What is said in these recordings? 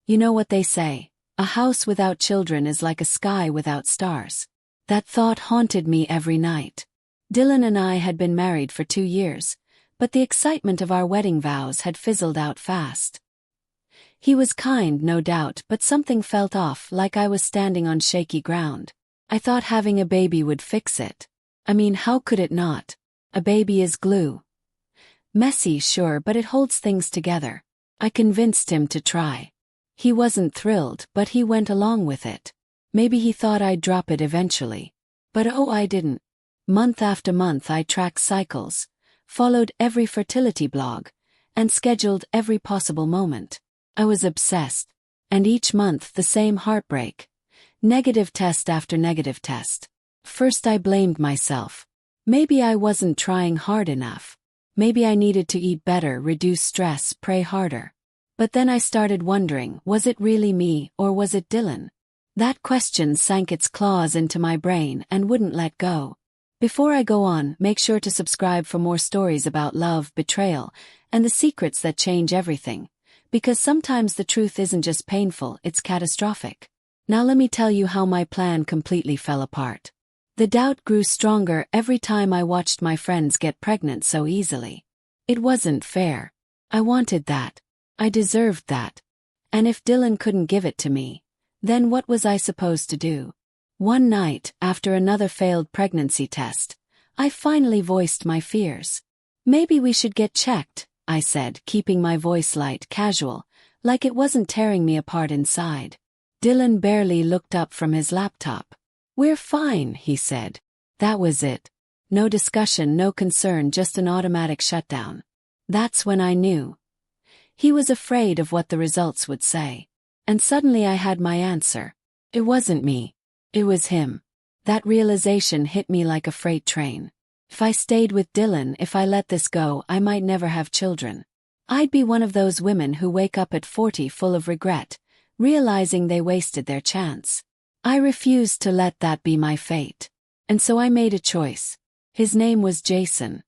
You know what they say, a house without children is like a sky without stars. That thought haunted me every night. Dylan and I had been married for 2 years, but the excitement of our wedding vows had fizzled out fast. He was kind, no doubt, but something felt off, like I was standing on shaky ground. I thought having a baby would fix it. I mean, how could it not? A baby is glue. Messy, sure, but it holds things together. I convinced him to try. He wasn't thrilled, but he went along with it. Maybe he thought I'd drop it eventually. But oh, I didn't. Month after month I tracked cycles, followed every fertility blog, and scheduled every possible moment. I was obsessed. And each month the same heartbreak. Negative test after negative test. First I blamed myself. Maybe I wasn't trying hard enough. Maybe I needed to eat better, reduce stress, pray harder. But then I started wondering, was it really me, or was it Dylan? That question sank its claws into my brain and wouldn't let go. Before I go on, make sure to subscribe for more stories about love, betrayal, and the secrets that change everything. Because sometimes the truth isn't just painful, it's catastrophic. Now let me tell you how my plan completely fell apart. The doubt grew stronger every time I watched my friends get pregnant so easily. It wasn't fair. I wanted that. I deserved that. And if Dylan couldn't give it to me, then what was I supposed to do? One night, after another failed pregnancy test, I finally voiced my fears. Maybe we should get checked, I said, keeping my voice light, casual, like it wasn't tearing me apart inside. Dylan barely looked up from his laptop. "We're fine," he said. That was it. No discussion, no concern, just an automatic shutdown. That's when I knew. He was afraid of what the results would say. And suddenly I had my answer. It wasn't me. It was him. That realization hit me like a freight train. If I stayed with Dylan, if I let this go, I might never have children. I'd be one of those women who wake up at 40 full of regret, realizing they wasted their chance. I refused to let that be my fate. And so I made a choice. His name was Jason.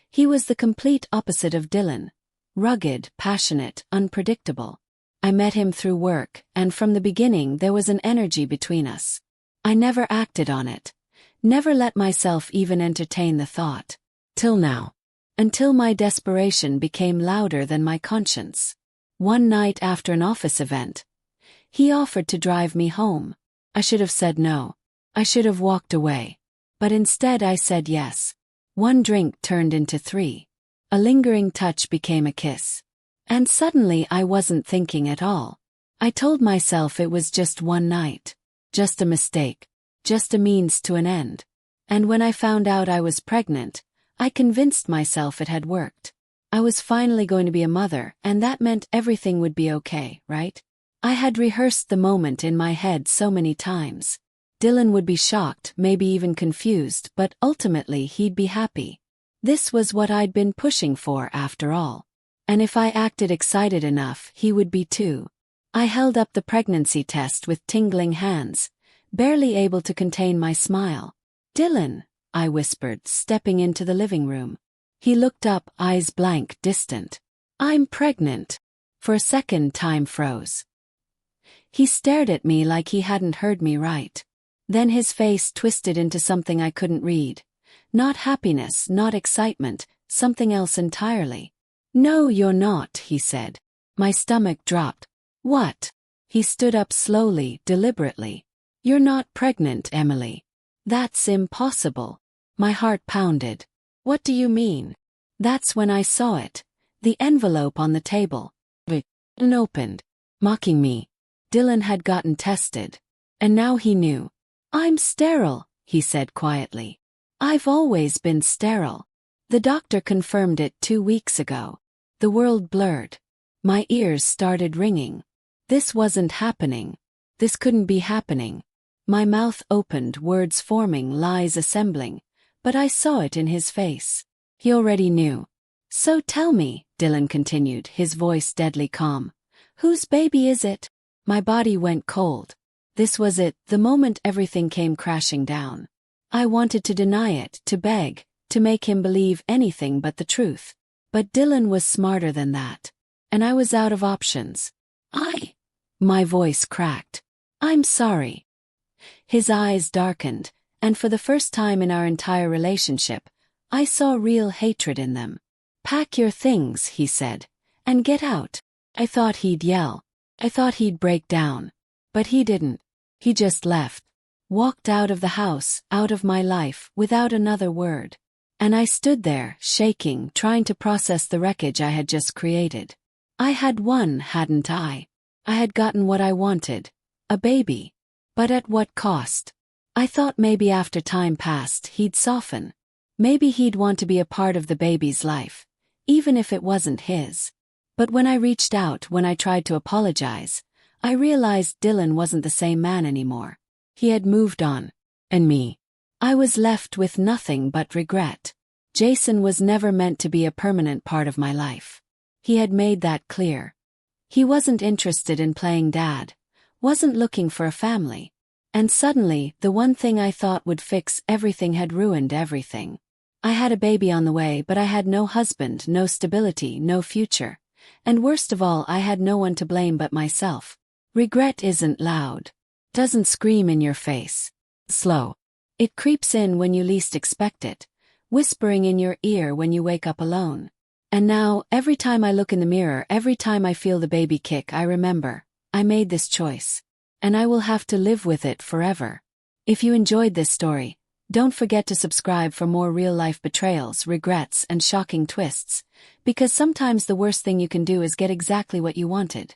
He was the complete opposite of Dylan. Rugged, passionate, unpredictable. I met him through work, and from the beginning there was an energy between us. I never acted on it. Never let myself even entertain the thought. Till now. Until my desperation became louder than my conscience. One night after an office event, he offered to drive me home. I should have said no. I should have walked away. But instead I said yes. One drink turned into 3. A lingering touch became a kiss. And suddenly I wasn't thinking at all. I told myself it was just one night. Just a mistake. Just a means to an end. And when I found out I was pregnant, I convinced myself it had worked. I was finally going to be a mother, and that meant everything would be okay, right? I had rehearsed the moment in my head so many times. Dylan would be shocked, maybe even confused, but ultimately he'd be happy. This was what I'd been pushing for after all. And if I acted excited enough, he would be too. I held up the pregnancy test with tingling hands, barely able to contain my smile. "Dylan," I whispered, stepping into the living room. He looked up, eyes blank, distant. "I'm pregnant." For a second, time froze. He stared at me like he hadn't heard me right. Then his face twisted into something I couldn't read. Not happiness, not excitement, something else entirely. "No, you're not," he said. My stomach dropped. "What?" He stood up slowly, deliberately. "You're not pregnant, Emily. That's impossible." My heart pounded. "What do you mean?" That's when I saw it. The envelope on the table. It opened. Mocking me. Dylan had gotten tested. And now he knew. "I'm sterile," he said quietly. "I've always been sterile. The doctor confirmed it 2 weeks ago." The world blurred. My ears started ringing. This wasn't happening. This couldn't be happening. My mouth opened, words forming, lies assembling. But I saw it in his face. He already knew. "So tell me," Dylan continued, his voice deadly calm. "Whose baby is it?" My body went cold. This was it, the moment everything came crashing down. I wanted to deny it, to beg, to make him believe anything but the truth. But Dylan was smarter than that. And I was out of options. My voice cracked. I'm sorry. His eyes darkened, and for the first time in our entire relationship, I saw real hatred in them. Pack your things, he said, and get out. I thought he'd yell. I thought he'd break down. But he didn't. He just left. Walked out of the house, out of my life, without another word. And I stood there, shaking, trying to process the wreckage I had just created. I had won, hadn't I? I had gotten what I wanted. A baby. But at what cost? I thought maybe after time passed, he'd soften. Maybe he'd want to be a part of the baby's life, even if it wasn't his. But when I reached out, when I tried to apologize, I realized Dylan wasn't the same man anymore. He had moved on. And me. I was left with nothing but regret. Jason was never meant to be a permanent part of my life. He had made that clear. He wasn't interested in playing dad, wasn't looking for a family. And suddenly, the one thing I thought would fix everything had ruined everything. I had a baby on the way, but I had no husband, no stability, no future. And worst of all, I had no one to blame but myself. Regret isn't loud. Doesn't scream in your face. Slow. It creeps in when you least expect it, whispering in your ear when you wake up alone. And now, every time I look in the mirror, every time I feel the baby kick, I remember, I made this choice. And I will have to live with it forever. If you enjoyed this story, don't forget to subscribe for more real-life betrayals, regrets, and shocking twists, because sometimes the worst thing you can do is get exactly what you wanted.